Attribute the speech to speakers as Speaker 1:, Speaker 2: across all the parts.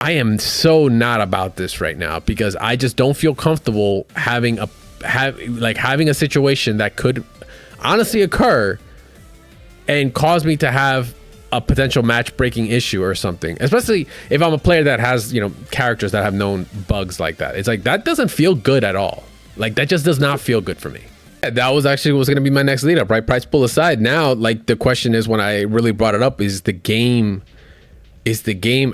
Speaker 1: I am so not about this right now because I just don't feel comfortable having a situation that could honestly occur and cause me to have a potential match breaking issue or something, especially if I'm a player that has, you know, characters that have known bugs like that. It's like, that doesn't feel good at all. Like, that just does not feel good for me. That was actually was going to be my next lead up, right? Price pull aside. Now, like, the question is, when I really brought it up, is the game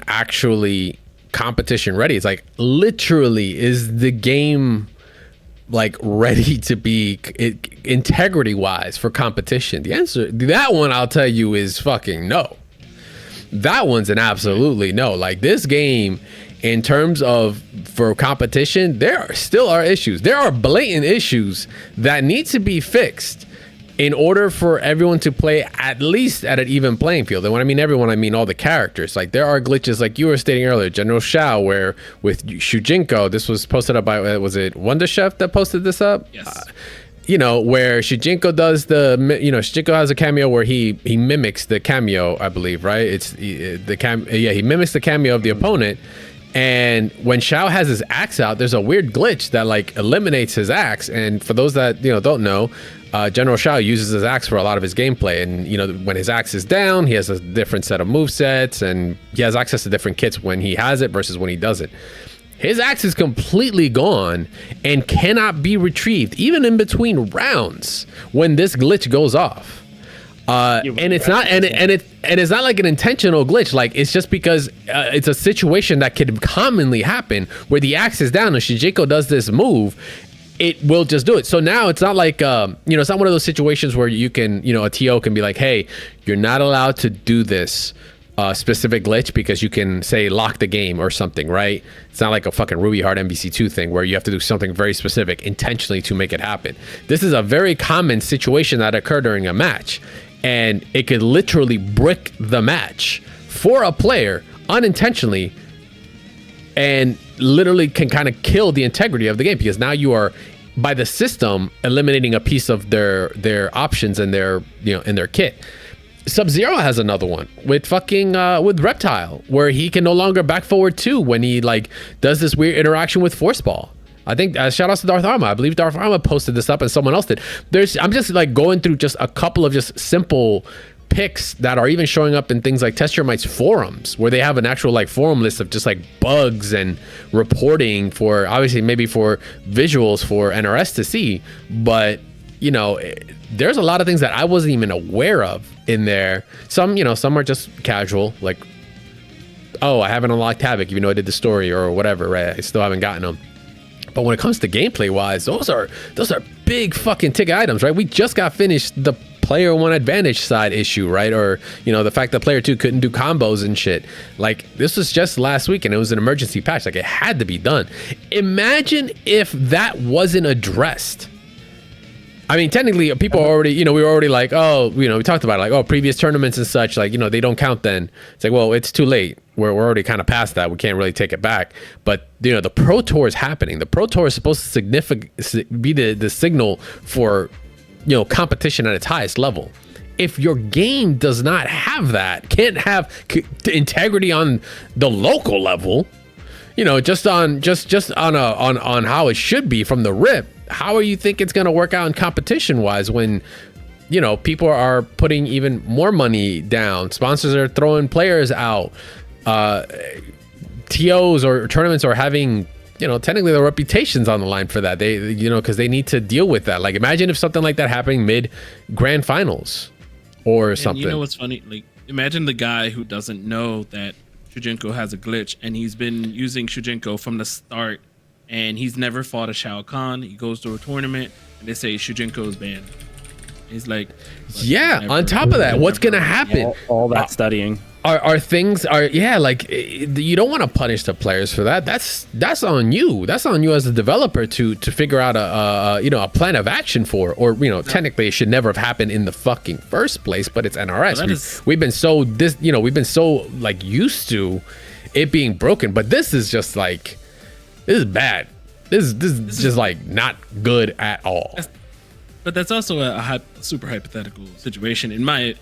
Speaker 1: actually competition ready? It's like, literally, is the game like ready to be integrity wise for competition? The answer, that one, I'll tell you, is fucking no. That one's an absolutely no. Like, this game, in terms of for competition, there still are issues. There are blatant issues that need to be fixed in order for everyone to play at least at an even playing field. And when I mean everyone, I mean all the characters. Like, there are glitches, like you were stating earlier, General Shao, where with Shujinko, this was posted up by, was it Wonder Chef that posted this up?
Speaker 2: Yes.
Speaker 1: You know, where Shujinko does Shujinko has a cameo where he mimics the cameo, I believe, right? It's he mimics the cameo of the opponent. And when Shao has his axe out, there's a weird glitch that like eliminates his axe. And for those that, you know, don't know, General Shao uses his axe for a lot of his gameplay. And, you know, when his axe is down, he has a different set of movesets, and he has access to different kits when he has it versus when he doesn't. His axe is completely gone and cannot be retrieved, even in between rounds, when this glitch goes off. And it's not, and it's not like an intentional glitch. Like, it's just because it's a situation that could commonly happen where the axe is down and Shujinko does this move. It will just do it. So now it's not like, you know, it's not one of those situations where you can, you know, a TO can be like, hey, you're not allowed to do this specific glitch because you can say lock the game or something, right? It's not like a fucking Ruby Hard MVC2 thing where you have to do something very specific intentionally to make it happen. This is a very common situation that occurred during a match, and it could literally brick the match for a player unintentionally, and literally can kind of kill the integrity of the game, because now you are, by the system, eliminating a piece of their options and their, you know, in their kit. Sub-Zero has another one with fucking with Reptile, where he can no longer back forward 2 when he like does this weird interaction with Force Ball. I think shout outs to Darth Arma. I believe Darth Arma posted this up and someone else did. I'm just like going through just a couple of just simple picks that are even showing up in things like Test Your Might's forums, where they have an actual like forum list of just like bugs and reporting for, obviously maybe for visuals for NRS to see, but you know, there's a lot of things that I wasn't even aware of in there. Some, you know, some are just casual, like, oh, I haven't unlocked Havoc even though I did the story or whatever, right? I still haven't gotten them. But when it comes to gameplay wise, those are big fucking ticket items, right? We just got finished the player 1 advantage side issue, right? Or, you know, the fact that player 2 couldn't do combos and shit. Like, this was just last week and it was an emergency patch. Like, it had to be done. Imagine if that wasn't addressed. I mean, technically, people are already, you know, we were already like, oh, you know, we talked about it, like, oh, previous tournaments and such, like, you know, they don't count then. It's like, well, it's too late. We're already kind of past that. We can't really take it back. But, you know, the Pro Tour is happening. The Pro Tour is supposed to be the signal for, you know, competition at its highest level. If your game does not have that, can't have integrity on the local level, you know, just on how it should be from the rip, how do you think it's going to work out in competition wise when, you know, people are putting even more money down, sponsors are throwing players out, TOs or tournaments are having, you know, technically their reputations on the line for that. They, you know, because they need to deal with that. Like, imagine if something like that happening mid grand finals or something.
Speaker 2: You know what's funny? Like, imagine the guy who doesn't know that Shujinko has a glitch, and he's been using Shujinko from the start, and he's never fought a Shao Kahn. He goes to a tournament and they say Shujinko is banned. He's like,
Speaker 1: yeah, on top of that, what's gonna happen?
Speaker 3: All that studying
Speaker 1: are things are, yeah, like, you don't want to punish the players for that. That's on you. That's on you as a developer to figure out a you know, a plan of action for, or, you know, technically it should never have happened in the fucking first place, but it's NRS. We've been so like used to it being broken, but this is just like, this is bad. This is just like not good at all.
Speaker 2: But that's also a super hypothetical situation in my.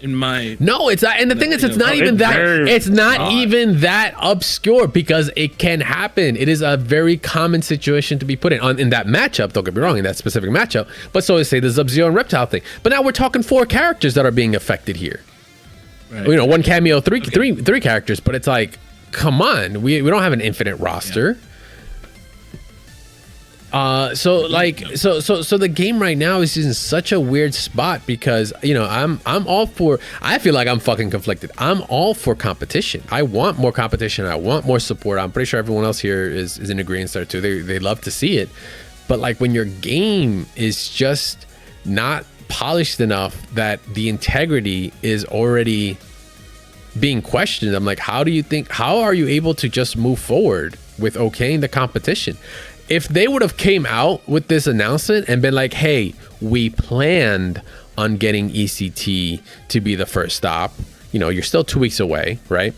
Speaker 1: No, it's not. And the thing is, it's not even that. It's not even that obscure because it can happen. It is a very common situation to be put in that matchup. Don't get me wrong, in that specific matchup. But so to say, the Sub-Zero and Reptile thing. But now we're talking 4 characters that are being affected here. Right. You know, 1 cameo, three characters. But it's like, come on, we don't have an infinite roster. Yeah. So the game right now is in such a weird spot because, you know, I'm all for, I feel like I'm fucking conflicted. I'm all for competition. I want more competition. I want more support. I'm pretty sure everyone else here is in agreement there too. They love to see it. But like when your game is just not polished enough that the integrity is already being questioned, I'm like, how are you able to just move forward with okaying the competition? If they would have came out with this announcement and been like, hey, we planned on getting ECT to be the first stop, you know, you're still 2 weeks away, right?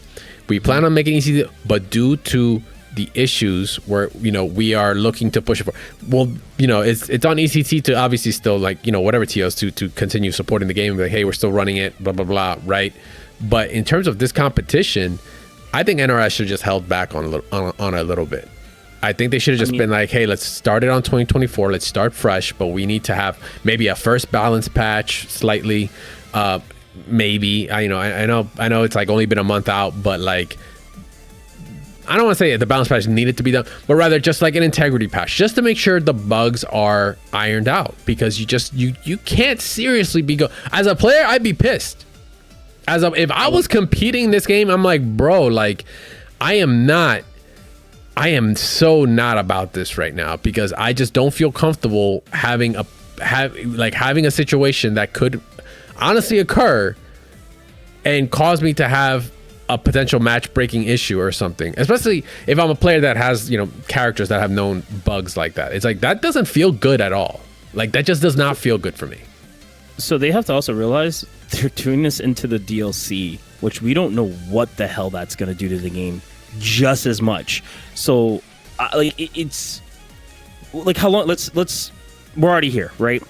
Speaker 1: We plan on making ECT, but due to the issues where, you know, we are looking to push it for, well, you know, it's on ECT to obviously still, like, you know, whatever TOs to continue supporting the game and be like, hey, we're still running it, blah, blah, blah, right? But in terms of this competition, I think NRS should have just held back on a little bit. I think they should have just been like, hey, let's start it on 2024. Let's start fresh, but we need to have maybe a first balance patch slightly. Maybe I know it's like only been a month out, but like, I don't want to say the balance patch needed to be done, but rather just like an integrity patch, just to make sure the bugs are ironed out, because you can't seriously be as a player, I'd be pissed. If I was competing this game, I'm like, bro, like I am so not about this right now, because I just don't feel comfortable having a situation that could honestly occur and cause me to have a potential match breaking issue or something, especially if I'm a player that has, you know, characters that have known bugs like that. It's like, that doesn't feel good at all. Like, that just does not feel good for me.
Speaker 3: So they have to also realize they're doing this into the DLC, which we don't know what the hell that's going to do to the game just as much. So it's like, how long, let's we're already here, right?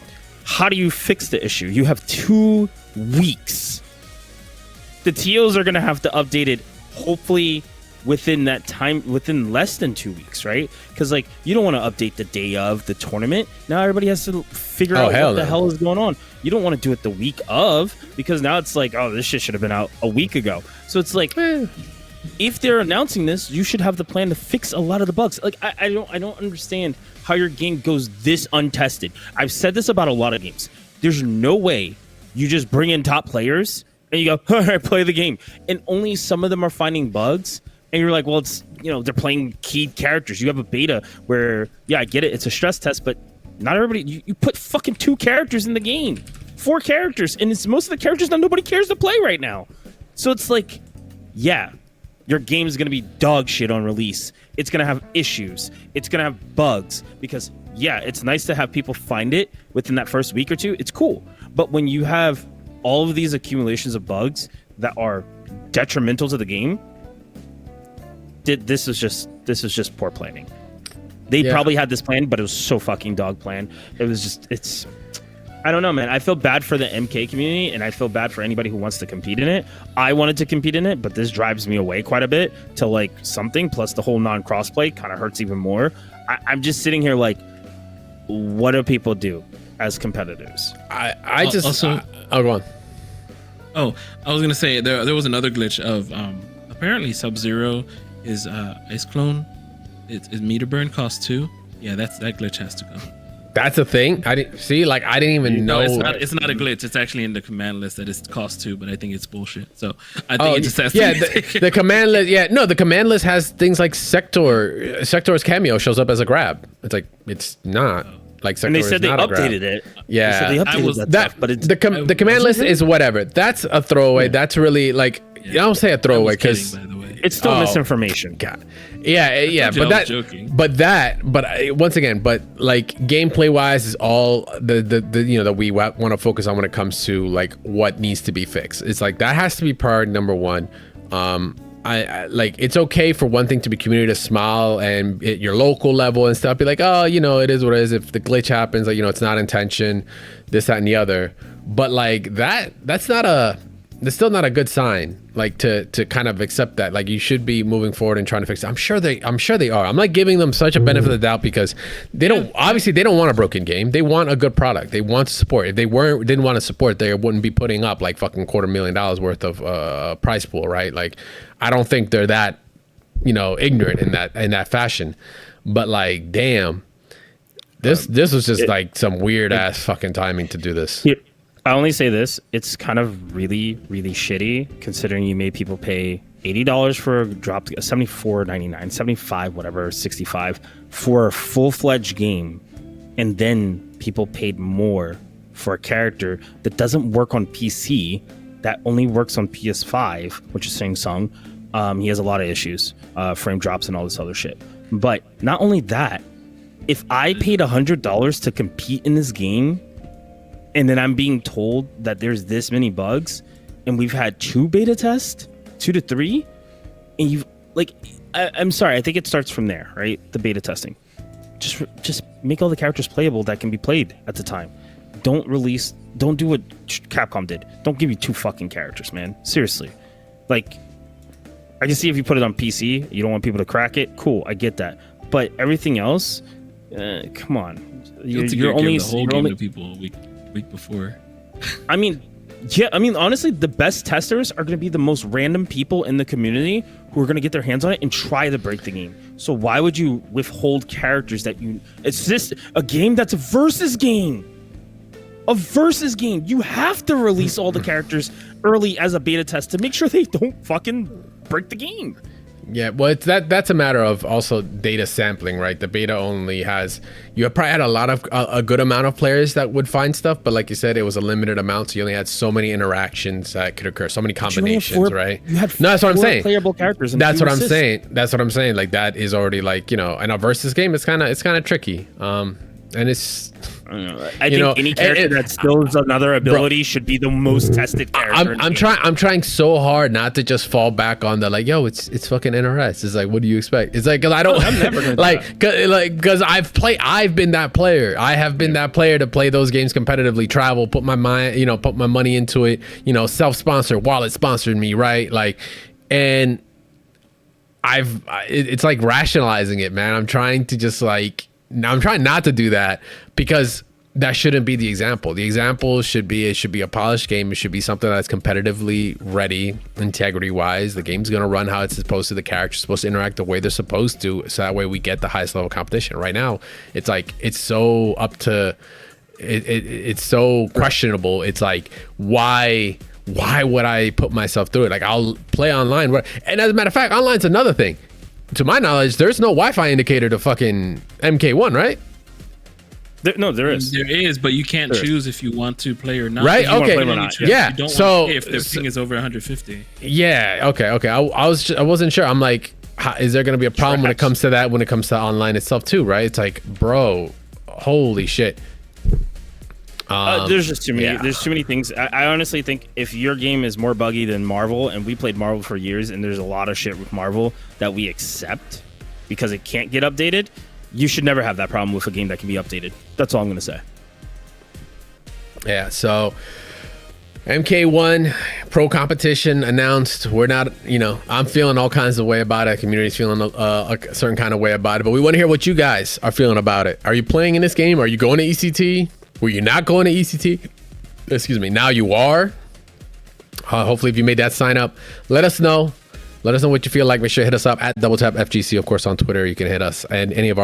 Speaker 3: How do you fix the issue? You have 2 weeks. The TOs are going to have to update it hopefully within that time, within less than 2 weeks, right? Because like, you don't want to update the day of the tournament. Now everybody has to figure out what the hell is going on. You don't want to do it the week of, because now it's like, oh, this shit should have been out a week ago. So it's like, if they're announcing this, you should have the plan to fix a lot of the bugs. Like, I don't understand how your game goes this untested. I've said this about a lot of games. There's no way you just bring in top players and you go, all right, play the game, and only some of them are finding bugs. And you're like, well, it's, you know, they're playing key characters. You have a beta where, yeah, I get it, it's a stress test, but not everybody. You put fucking 2 characters in the game, 4 characters, and it's most of the characters that nobody cares to play right now. So it's like, yeah, your game is going to be dog shit on release. It's going to have issues. It's going to have bugs, because, yeah, it's nice to have people find it within that first week or 2. It's cool. But when you have all of these accumulations of bugs that are detrimental to the game, this is just poor planning. They probably had this plan, but it was so fucking dog plan. It was just, I don't know, man. I feel bad for the MK community, and I feel bad for anybody who wants to compete in it. I wanted to compete in it, but this drives me away quite a bit to like something. Plus the whole non-crossplay kind of hurts even more. I'm just sitting here like, what do people do as competitors?
Speaker 1: I just also go on.
Speaker 2: Oh, I was gonna say there was another glitch of apparently Sub-Zero is ice clone. It's meter burn cost 2. Yeah, that glitch has to go.
Speaker 1: That's a thing. I didn't even know.
Speaker 2: It's not a glitch. It's actually in the command list that it's cost 2, but I think it's bullshit. So I think it just has to.
Speaker 1: The command list. Yeah, no, the command list has things like Sector's cameo shows up as a grab. It's like, it's not. Like,
Speaker 3: and they said they updated it.
Speaker 1: Yeah,
Speaker 3: they updated that stuff, but
Speaker 1: the command list is whatever. That's a throwaway. Yeah. That's really like, I don't say a throwaway because
Speaker 3: it's still misinformation.
Speaker 1: God. Yeah, but once again, like gameplay wise is all the you know that we want to focus on when it comes to like what needs to be fixed. It's like that has to be priority number 1. I like it's okay for one thing to be community to smile and at your local level and stuff be like, oh, you know, it is what it is. If the glitch happens, like, you know, it's not intention, this, that, and the other. But like that's still not a good sign, like to kind of accept that. Like you should be moving forward and trying to fix it. I'm sure they are. I'm like giving them such a benefit of the doubt because they don't want a broken game. They want a good product. They want to support. If they didn't want to support, they wouldn't be putting up like fucking $250,000 worth of prize pool, right? Like I don't think they're that, you know, ignorant in that fashion. But like, damn, this was just like some weird ass fucking timing to do this.
Speaker 3: Yeah. I only say this, it's kind of really, really shitty considering you made people pay $80 for a drop, $74.99, $75, whatever, $65 for a full-fledged game. And then people paid more for a character that doesn't work on PC, that only works on PS5, which is Sing Sung. He has a lot of issues, frame drops and all this other shit. But not only that, if I paid $100 to compete in this game, and then I'm being told that there's this many bugs, and we've had 2 beta tests, 2 to 3, and you've like, I'm sorry, I think it starts from there, right? The beta testing. Just make all the characters playable that can be played at the time. Don't do what Capcom did. Don't give you 2 fucking characters, man. Seriously. Like, I can see if you put it on PC, you don't want people to crack it. Cool, I get that. But everything else, come on. You're only
Speaker 2: the whole game to people a week before.
Speaker 3: I mean, yeah, honestly, the best testers are going to be the most random people in the community who are going to get their hands on it and try to break the game. So why would you withhold characters that it's just a game that's a versus game. A versus game. You have to release all the characters early as a beta test to make sure they don't fucking break the game.
Speaker 1: Yeah, well, that's a matter of also data sampling, right? The beta only has, you probably had a good amount of players that would find stuff, but like you said, it was a limited amount, so you only had so many interactions that could occur, so many combinations, right?
Speaker 3: You had
Speaker 1: no, that's what I'm saying.
Speaker 3: Playable characters. And
Speaker 1: that's what I'm saying. That's what I'm saying. Like that is already like, you know, in a versus game, it's kind of tricky. And it's,
Speaker 3: I think any character that steals another ability should be the most tested character.
Speaker 1: I'm trying so hard not to just fall back on the like, yo, it's fucking NRS. It's like, what do you expect? It's like, cause I don't, I'm never gonna cause I've been that player. I have been that player to play those games competitively, travel, put my money into it, you know, self-sponsor, wallet sponsored me, right? Like, and it's like rationalizing it, man. I'm trying to just like, now I'm trying not to do that because that shouldn't be the example. The example should be, it should be a polished game. It should be something that's competitively ready, integrity wise. The game's going to run how it's supposed to. The character's supposed to interact the way they're supposed to. So that way we get the highest level competition. Right now, it's like, it's so up to, it's so questionable. It's like, why would I put myself through it? Like I'll play online. And as a matter of fact, online's another thing. To my knowledge, there's no Wi-Fi indicator to fucking MK1, right?
Speaker 3: There is.
Speaker 2: There is, but you can't choose if you want to play or not.
Speaker 1: Right? Okay. Yeah.
Speaker 2: You don't
Speaker 1: so
Speaker 2: want to play if the ping is over 150.
Speaker 1: Yeah. Okay. I wasn't sure. I'm like, is there going to be a problem when it comes to that? When it comes to online itself too, right? It's like, bro, holy shit.
Speaker 3: There's just too many. Yeah. There's too many things. I honestly think if your game is more buggy than Marvel, and we played Marvel for years, and there's a lot of shit with Marvel that we accept because it can't get updated, you should never have that problem with a game that can be updated. That's all I'm gonna say.
Speaker 1: Yeah. So MK1 Pro Competition announced. We're not, I'm feeling all kinds of way about it. Community's feeling a certain kind of way about it. But we want to hear what you guys are feeling about it. Are you playing in this game? Are you going to ECT? Were you not going to ECT? Excuse me. Now you are. Hopefully, if you made that sign up, let us know. Let us know what you feel like. Make sure to hit us up at Double Tap FGC, of course, on Twitter. You can hit us and any of our